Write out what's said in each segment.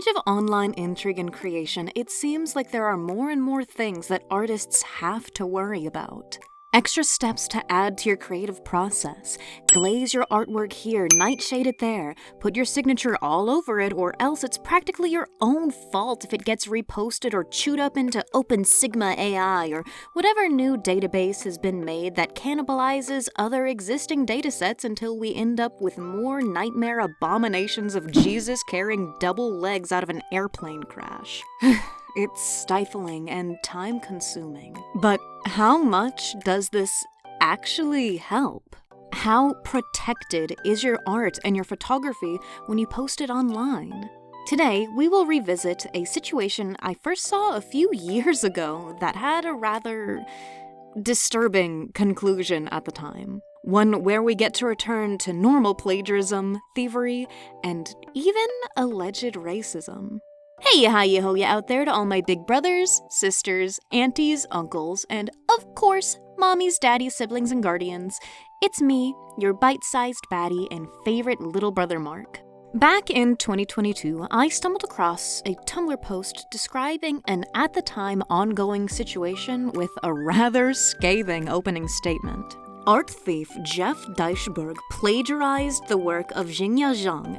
age of online intrigue and creation, it seems like there are more and more things that artists have to worry about. Extra steps to add to your creative process. Glaze your artwork here, nightshade it there, put your signature all over it, or else it's practically your own fault if it gets reposted or chewed up into Open Sigma AI or whatever new database has been made that cannibalizes other existing datasets until we end up with more nightmare abominations of Jesus carrying double legs out of an airplane crash. It's stifling and time-consuming. But how much does this actually help? How protected is your art and your photography when you post it online? Today, we will revisit a situation I first saw a few years ago that had a rather disturbing conclusion at the time. One where we get to return to normal plagiarism, thievery, and even alleged racism. Hey ya ho ya out there to all my big brothers, sisters, aunties, uncles, and of course, mommies, daddies, siblings, and guardians. It's me, your bite-sized baddie and favorite little brother Mark. Back in 2022, I stumbled across a Tumblr post describing an at-the-time ongoing situation with a rather scathing opening statement. Art thief Jeff Dieber plagiarized the work of Jang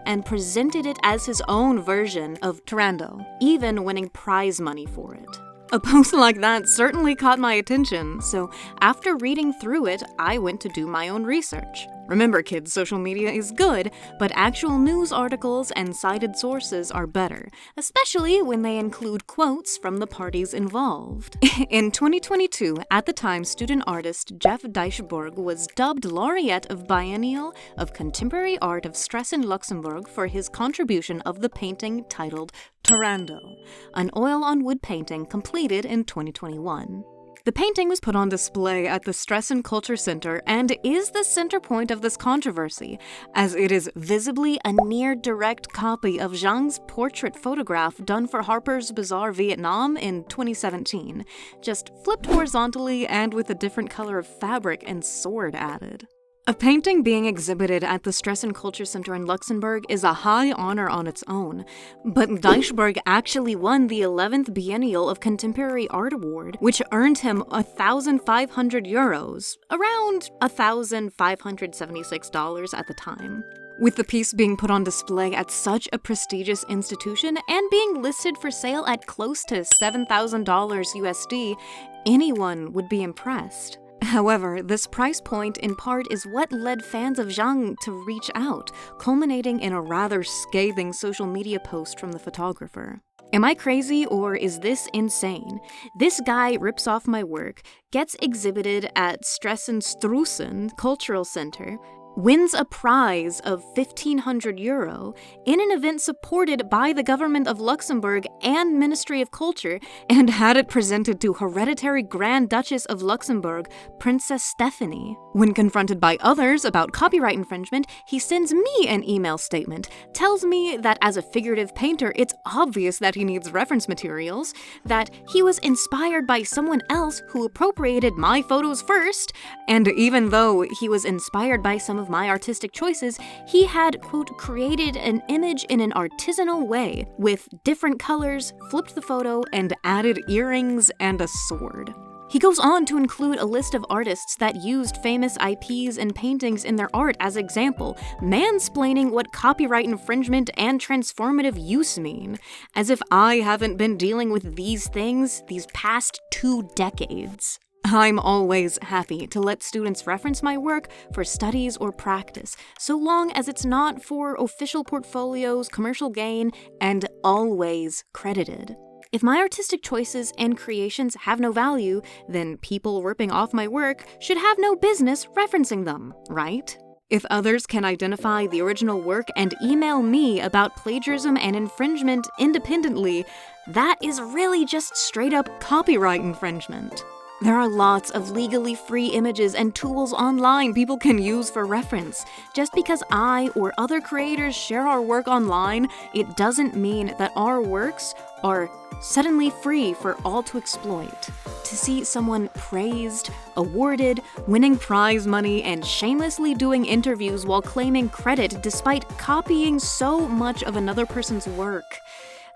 and presented it as his own version of Turandot, even winning prize money for it. A post like that certainly caught my attention, so after reading through it, I went to do my own research. Remember, kids, social media is good, but actual news articles and cited sources are better, especially when they include quotes from the parties involved. In 2022, at the time, student artist Jeff Dieber was dubbed Laureate of Biennial of Contemporary Art of Stresen, Luxembourg for his contribution of the painting titled Turandot, an oil-on-wood painting completed in 2021. The painting was put on display at the Stresen Culture Center and is the center point of this controversy, as it is visibly a near-direct copy of Jang's portrait photograph done for Harper's Bazaar Vietnam in 2017, just flipped horizontally and with a different color of fabric and sword added. A painting being exhibited at the Stresen Culture Center in Luxembourg is a high honor on its own, but Dieber actually won the 11th Biennial of Contemporary Art Award, which earned him €1,500, around $1,576 at the time. With the piece being put on display at such a prestigious institution and being listed for sale at close to $7,000 USD, anyone would be impressed. However, this price point in part is what led fans of Jang to reach out, culminating in a rather scathing social media post from the photographer. Am I crazy or is this insane? This guy rips off my work, gets exhibited at Stresen Cultural Center, wins a prize of €1,500 in an event supported by the government of Luxembourg and Ministry of Culture, and had it presented to Hereditary Grand Duchess of Luxembourg, Princess Stephanie. When confronted by others about copyright infringement, he sends me an email statement, tells me that as a figurative painter, it's obvious that he needs reference materials, that he was inspired by someone else who appropriated my photos first, and even though he was inspired by some of my artistic choices, he had, quote, created an image in an artisanal way, with different colors, flipped the photo, and added earrings and a sword. He goes on to include a list of artists that used famous IPs and paintings in their art as example, mansplaining what copyright infringement and transformative use mean, as if I haven't been dealing with these things these past 2 decades. I'm always happy to let students reference my work for studies or practice, so long as it's not for official portfolios, commercial gain, and always credited. If my artistic choices and creations have no value, then people ripping off my work should have no business referencing them, right? If others can identify the original work and email me about plagiarism and infringement independently, that is really just straight-up copyright infringement. There are lots of legally free images and tools online people can use for reference. Just because I or other creators share our work online, it doesn't mean that our works are suddenly free for all to exploit. To see someone praised, awarded, winning prize money, and shamelessly doing interviews while claiming credit despite copying so much of another person's work,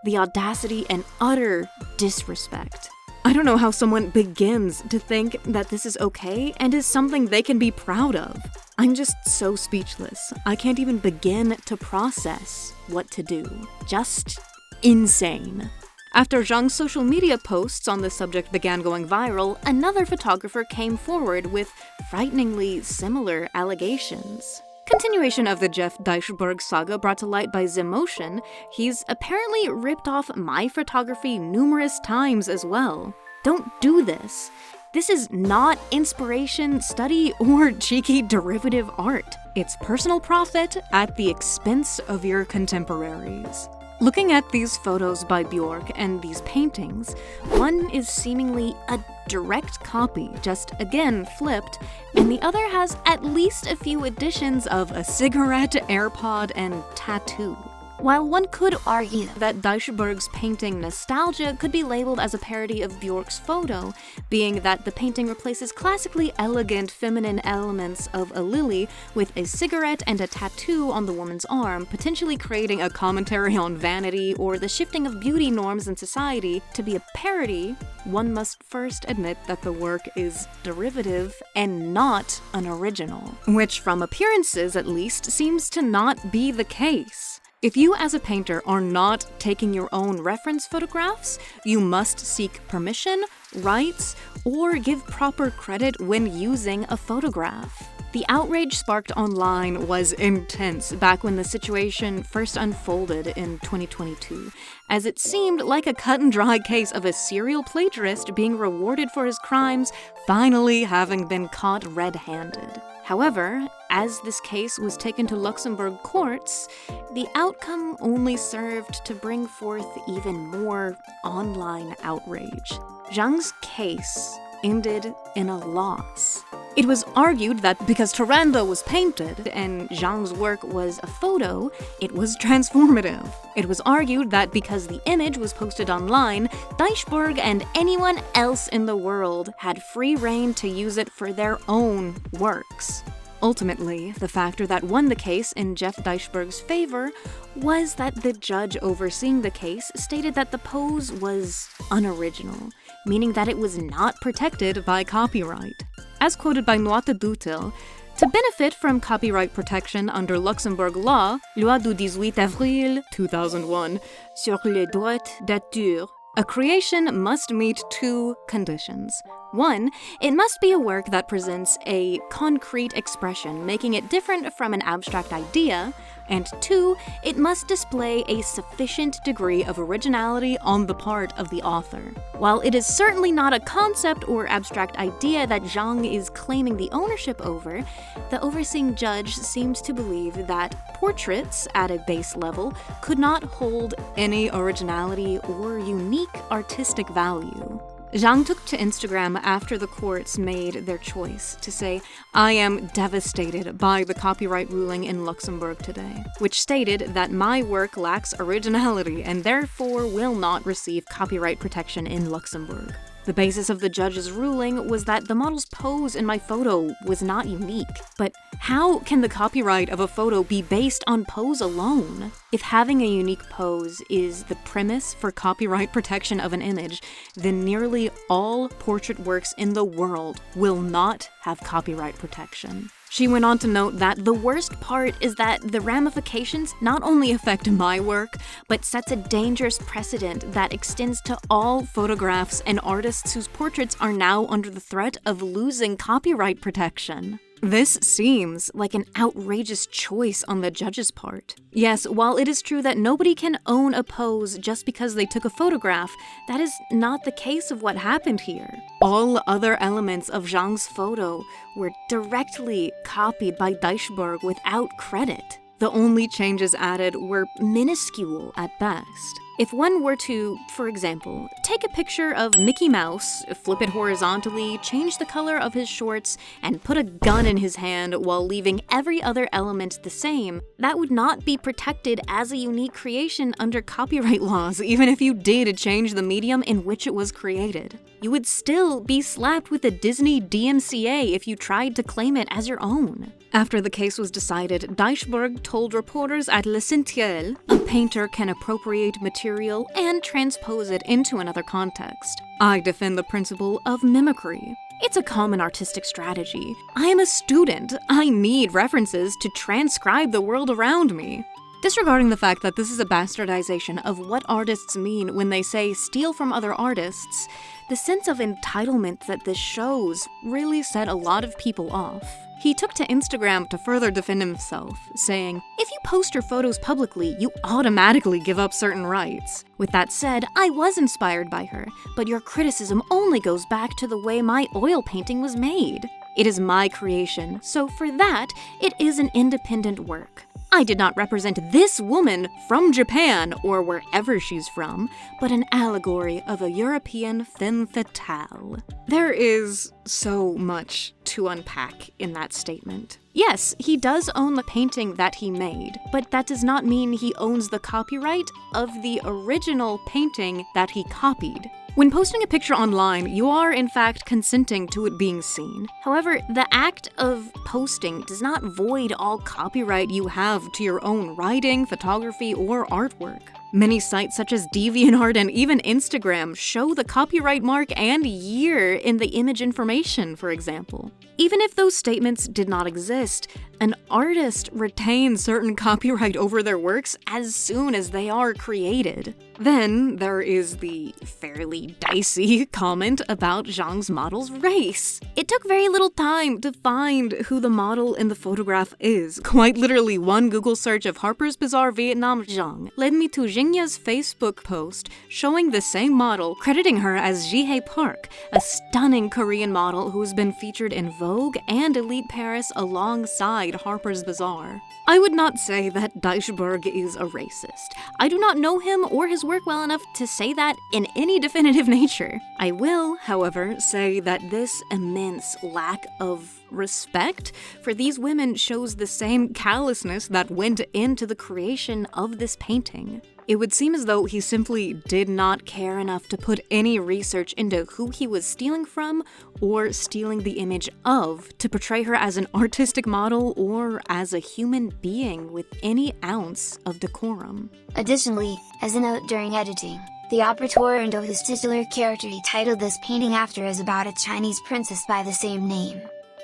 The audacity and utter disrespect. I don't know how someone begins to think that this is okay and is something they can be proud of. I'm just so speechless. I can't even begin to process what to do. Just insane. After Jang's social media posts on the subject began going viral, another photographer came forward with frighteningly similar allegations. Continuation of the Jeff Dieber saga brought to light by Zemotion, he's apparently ripped off my photography numerous times as well. Don't do this. This is not inspiration, study, or cheeky derivative art. It's personal profit at the expense of your contemporaries. Looking at these photos by Bjork and these paintings, one is seemingly a direct copy, just again flipped, and the other has at least a few additions of a cigarette, AirPod, and tattoo. While one could argue that Dieber's painting Nostalgia could be labeled as a parody of Bjork's photo, being that the painting replaces classically elegant feminine elements of a lily with a cigarette and a tattoo on the woman's arm, potentially creating a commentary on vanity or the shifting of beauty norms in society, to be a parody, one must first admit that the work is derivative and not an original. Which, from appearances at least, seems to not be the case. If you as a painter are not taking your own reference photographs, you must seek permission, rights, or give proper credit when using a photograph. The outrage sparked online was intense back when the situation first unfolded in 2022, as it seemed like a cut-and-dry case of a serial plagiarist being rewarded for his crimes finally having been caught red-handed. However, as this case was taken to Luxembourg courts, the outcome only served to bring forth even more online outrage. Jang's case ended in a loss. It was argued that because Taranda was painted and Jang's work was a photo, it was transformative. It was argued that because the image was posted online, Dieber and anyone else in the world had free rein to use it for their own works. Ultimately, the factor that won the case in Jeff Dieber's favor was that the judge overseeing the case stated that the pose was unoriginal, meaning that it was not protected by copyright. As quoted by Noite Dutil, to benefit from copyright protection under Luxembourg law, Loi du 18 avril 2001, sur les droits d'auteur, a creation must meet two conditions. One, it must be a work that presents a concrete expression, making it different from an abstract idea, and two, it must display a sufficient degree of originality on the part of the author. While it is certainly not a concept or abstract idea that Jang is claiming the ownership over, the overseeing judge seems to believe that portraits, at a base level, could not hold any originality or unique artistic value. Jang took to Instagram after the courts made their choice to say, "I am devastated by the copyright ruling in Luxembourg today," which stated that my work lacks originality and therefore will not receive copyright protection in Luxembourg. The basis of the judge's ruling was that the model's pose in my photo was not unique. But how can the copyright of a photo be based on pose alone? If having a unique pose is the premise for copyright protection of an image, then nearly all portrait works in the world will not have copyright protection. She went on to note that the worst part is that the ramifications not only affect my work, but sets a dangerous precedent that extends to all photographs and artists whose portraits are now under the threat of losing copyright protection. This seems like an outrageous choice on the judge's part. Yes, while it is true that nobody can own a pose just because they took a photograph, that is not the case of what happened here. All other elements of Jang's photo were directly copied by Dieber without credit. The only changes added were minuscule at best. If one were to, for example, take a picture of Mickey Mouse, flip it horizontally, change the color of his shorts, and put a gun in his hand while leaving every other element the same, that would not be protected as a unique creation under copyright laws, even if you did change the medium in which it was created. You would still be slapped with a Disney DMCA if you tried to claim it as your own. After the case was decided, Dieber told reporters at Le Sentiel, a painter can appropriate material and transpose it into another context. I defend the principle of mimicry. It's a common artistic strategy. I am a student. I need references to transcribe the world around me. Disregarding the fact that this is a bastardization of what artists mean when they say steal from other artists, the sense of entitlement that this shows really set a lot of people off. He took to Instagram to further defend himself, saying, "If you post your photos publicly, you automatically give up certain rights. With that said, I was inspired by her, but your criticism only goes back to the way my oil painting was made. It is my creation, so for that, it is an independent work. I did not represent this woman from Japan or wherever she's from, but an allegory of a European femme fatale." There is so much to unpack in that statement. Yes, he does own the painting that he made, but that does not mean he owns the copyright of the original painting that he copied. When posting a picture online, you are in fact consenting to it being seen. However, the act of posting does not void all copyright you have to your own writing, photography, or artwork. Many sites such as DeviantArt and even Instagram show the copyright mark and year in the image information, for example. Even if those statements did not exist, an artist retains certain copyright over their works as soon as they are created. Then there is the fairly dicey comment about Jang's model's race. It took very little time to find who the model in the photograph is. Quite literally, one Google search of Harper's Bazaar Vietnam Jang led me to Jingya's Facebook post showing the same model, crediting her as Ji-hae Park, a stunning Korean model who has been featured in Vogue and Elite Paris alongside Harper's Bazaar. I would not say that Dieber is a racist. I do not know him or his work well enough to say that in any definitive nature. I will, however, say that this immense lack of respect for these women shows the same callousness that went into the creation of this painting. It would seem as though he simply did not care enough to put any research into who he was stealing from or stealing the image of to portray her as an artistic model or as a human being with any ounce of decorum. Additionally, as a note during editing, the operator and whose titular character he titled this painting after is about a Chinese princess by the same name.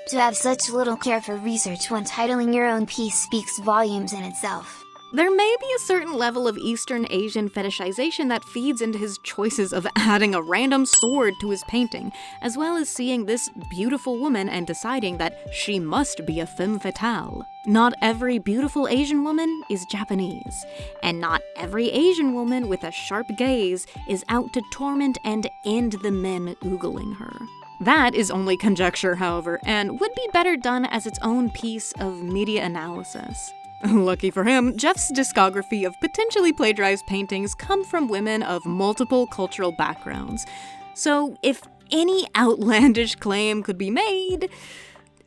To have such little care for research when titling your own piece speaks volumes in itself. There may be a certain level of Eastern Asian fetishization that feeds into his choices of adding a random sword to his painting, as well as seeing this beautiful woman and deciding that she must be a femme fatale. Not every beautiful Asian woman is Japanese, and not every Asian woman with a sharp gaze is out to torment and end the men oogling her. That is only conjecture, however, and would be better done as its own piece of media analysis. Lucky for him, Jeff's discography of potentially plagiarized paintings come from women of multiple cultural backgrounds. So if any outlandish claim could be made,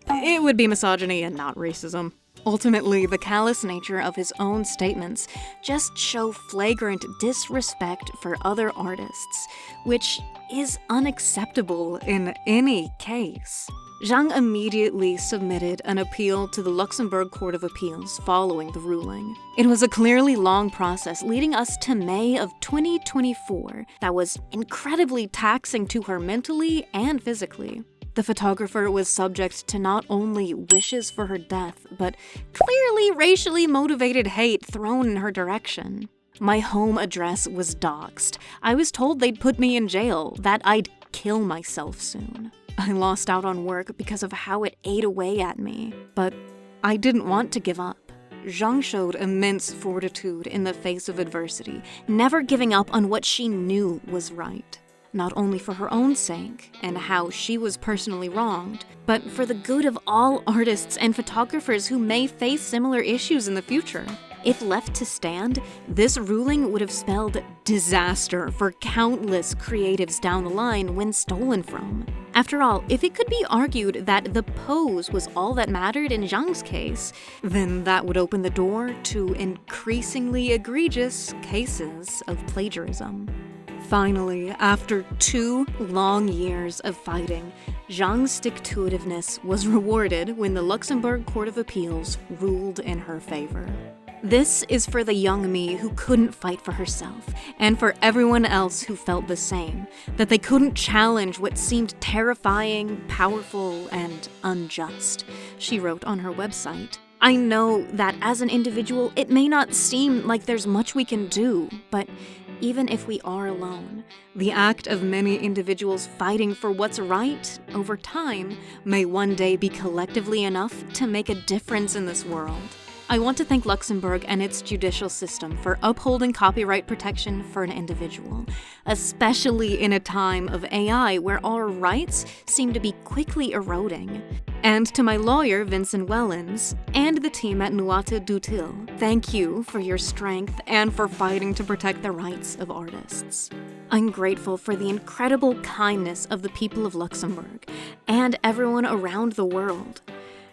it would be misogyny and not racism. Ultimately, the callous nature of his own statements just show flagrant disrespect for other artists, which is unacceptable in any case. Jang immediately submitted an appeal to the Luxembourg Court of Appeals following the ruling. It was a clearly long process leading us to May of 2024 that was incredibly taxing to her mentally and physically. The photographer was subject to not only wishes for her death, but clearly racially motivated hate thrown in her direction. My home address was doxed. I was told they'd put me in jail, that I'd kill myself soon. I lost out on work because of how it ate away at me, but I didn't want to give up. Jang showed immense fortitude in the face of adversity, never giving up on what she knew was right. Not only for her own sake, and how she was personally wronged, but for the good of all artists and photographers who may face similar issues in the future. If left to stand, this ruling would have spelled disaster for countless creatives down the line when stolen from. After all, if it could be argued that the pose was all that mattered in Jang's case, then that would open the door to increasingly egregious cases of plagiarism. Finally, after 2 long years of fighting, Jang's stick-to-itiveness was rewarded when the Luxembourg Court of Appeals ruled in her favor. This is for the young me who couldn't fight for herself, and for everyone else who felt the same, that they couldn't challenge what seemed terrifying, powerful, and unjust, she wrote on her website. I know that as an individual, it may not seem like there's much we can do, but even if we are alone, the act of many individuals fighting for what's right over time may one day be collectively enough to make a difference in this world. I want to thank Luxembourg and its judicial system for upholding copyright protection for an individual, especially in a time of AI where our rights seem to be quickly eroding. And to my lawyer, Vincent Wellens, and the team at Judicial, thank you for your strength and for fighting to protect the rights of artists. I'm grateful for the incredible kindness of the people of Luxembourg and everyone around the world.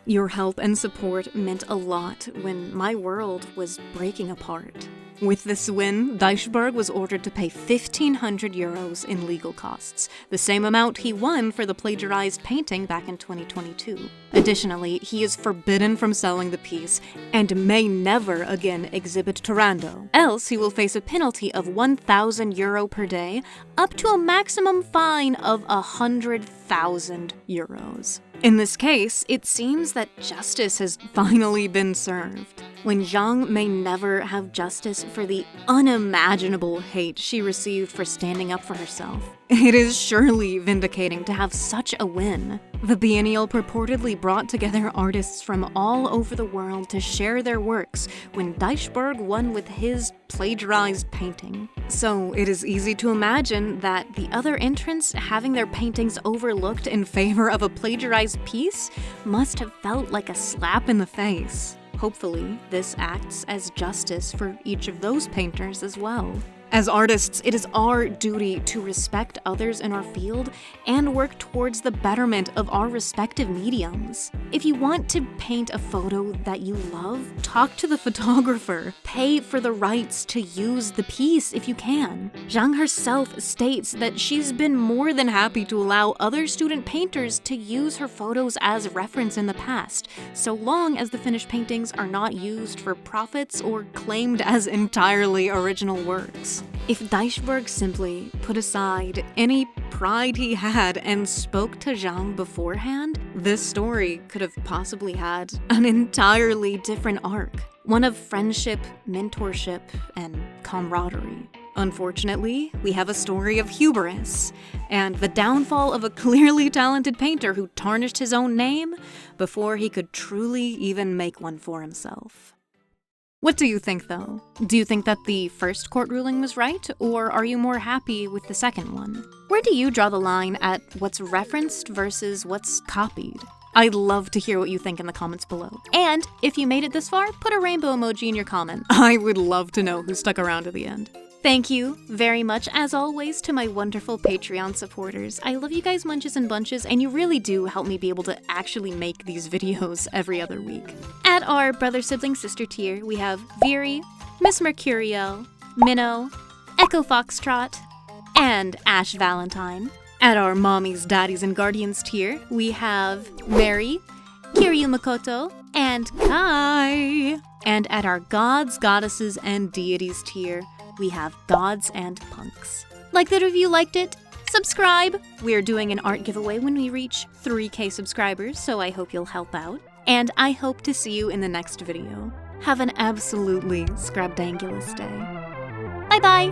Your help and support meant a lot when my world was breaking apart. With this win, Dieber was ordered to pay 1,500 euros in legal costs, the same amount he won for the plagiarized painting back in 2022. Additionally, he is forbidden from selling the piece and may never again exhibit Turando, else he will face a penalty of 1,000 euro per day, up to a maximum fine of 100,000 euros. In this case, it seems that justice has finally been served. When Jang may never have justice for the unimaginable hate she received for standing up for herself, it is surely vindicating to have such a win. The biennial purportedly brought together artists from all over the world to share their works when Dieber won with his plagiarized painting. So it is easy to imagine that the other entrants having their paintings overlooked in favor of a plagiarized piece must have felt like a slap in the face. Hopefully, this acts as justice for each of those painters as well. As artists, it is our duty to respect others in our field and work towards the betterment of our respective mediums. If you want to paint a photo that you love, talk to the photographer. Pay for the rights to use the piece if you can. Jang herself states that she's been more than happy to allow other student painters to use her photos as reference in the past, so long as the finished paintings are not used for profits or claimed as entirely original works. If Dieber simply put aside any pride he had and spoke to Jang beforehand, this story could have possibly had an entirely different arc. One of friendship, mentorship, and camaraderie. Unfortunately, we have a story of hubris, and the downfall of a clearly talented painter who tarnished his own name before he could truly even make one for himself. What do you think, though? Do you think that the first court ruling was right, or are you more happy with the second one? Where do you draw the line at what's referenced versus what's copied? I'd love to hear what you think in the comments below. And if you made it this far, put a rainbow emoji in your comment. I would love to know who stuck around to the end. Thank you very much, as always, to my wonderful Patreon supporters. I love you guys munches and bunches, and you really do help me be able to actually make these videos every other week. At our brother, sibling, sister tier, we have Viri, Miss Mercurial, Minnow, Echo Foxtrot, and Ash Valentine. At our mommies, daddies, and guardians tier, we have Mary, Kiryu Makoto, and Kai. And at our gods, goddesses, and deities tier, we have gods and punks. Like the review, liked it? Subscribe! We're doing an art giveaway when we reach 3K subscribers, so I hope you'll help out. And I hope to see you in the next video. Have an absolutely scrabdangulous day. Bye-bye!